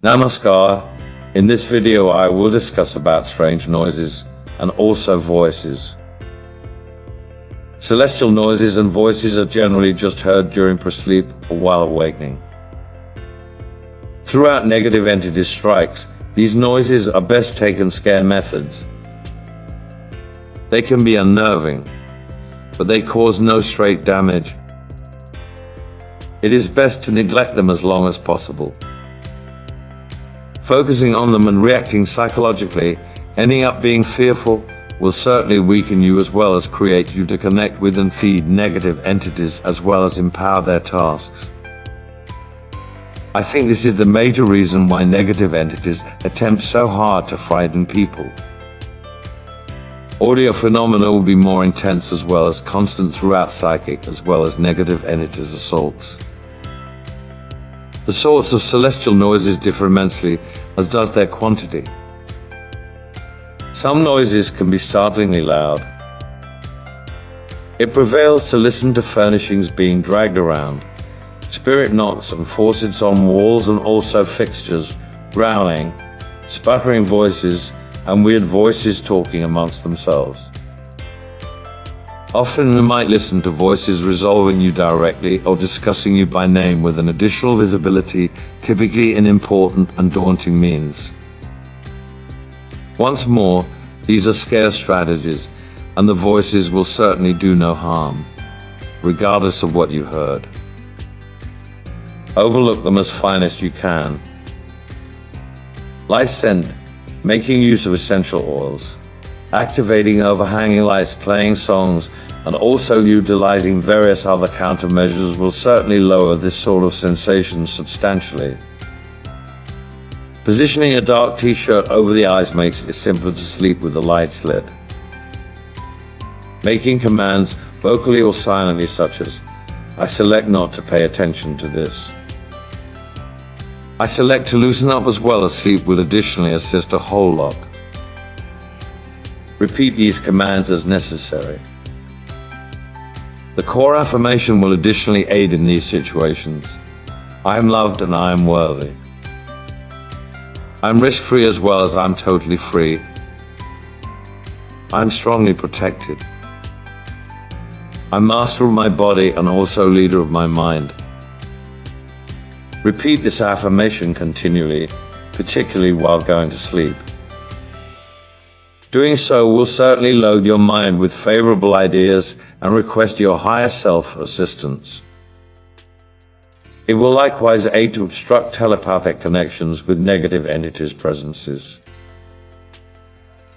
Namaskar. In this video I will discuss about strange noises and also voices. Celestial noises and voices are generally just heard during sleep or while awakening. Throughout negative entity strikes, these noises are best taken scare methods. They can be unnerving, but they cause no straight damage. It is best to neglect them as long as possible. Focusing on them and reacting psychologically, ending up being fearful, will certainly weaken you as well as create you to connect with and feed negative entities as well as empower their tasks. I think this is the major reason why negative entities attempt so hard to frighten people. Audio phenomena will be more intense as well as constant throughout psychic as well as negative entities assaults. The source of celestial noises differ immensely, as does their quantity. Some noises can be startlingly loud. It prevails to listen to furnishings being dragged around, spirit knots and faucets on walls and also fixtures, growling, sputtering voices, and weird voices talking amongst themselves. Often you might listen to voices resolving you directly or discussing you by name with an additional visibility, typically in important and daunting means. Once more, these are scare strategies, and the voices will certainly do no harm, regardless of what you heard. Overlook them as fine as you can. Light scent, making use of essential oils, activating overhanging lights, playing songs, and also utilizing various other countermeasures will certainly lower this sort of sensation substantially. Positioning a dark t-shirt over the eyes makes it simpler to sleep with the lights lit. Making commands, vocally or silently, such as, "I select not to pay attention to this. I select to loosen up," as well as sleep will additionally assist a whole lot. Repeat these commands as necessary. The core affirmation will additionally aid in these situations. I am loved and I am worthy. I'm risk-free as well as I'm totally free. I'm strongly protected. I'm master of my body and also leader of my mind. Repeat this affirmation continually, particularly while going to sleep. Doing so will certainly load your mind with favorable ideas and request your higher self for assistance. It will likewise aid to obstruct telepathic connections with negative entities' presences.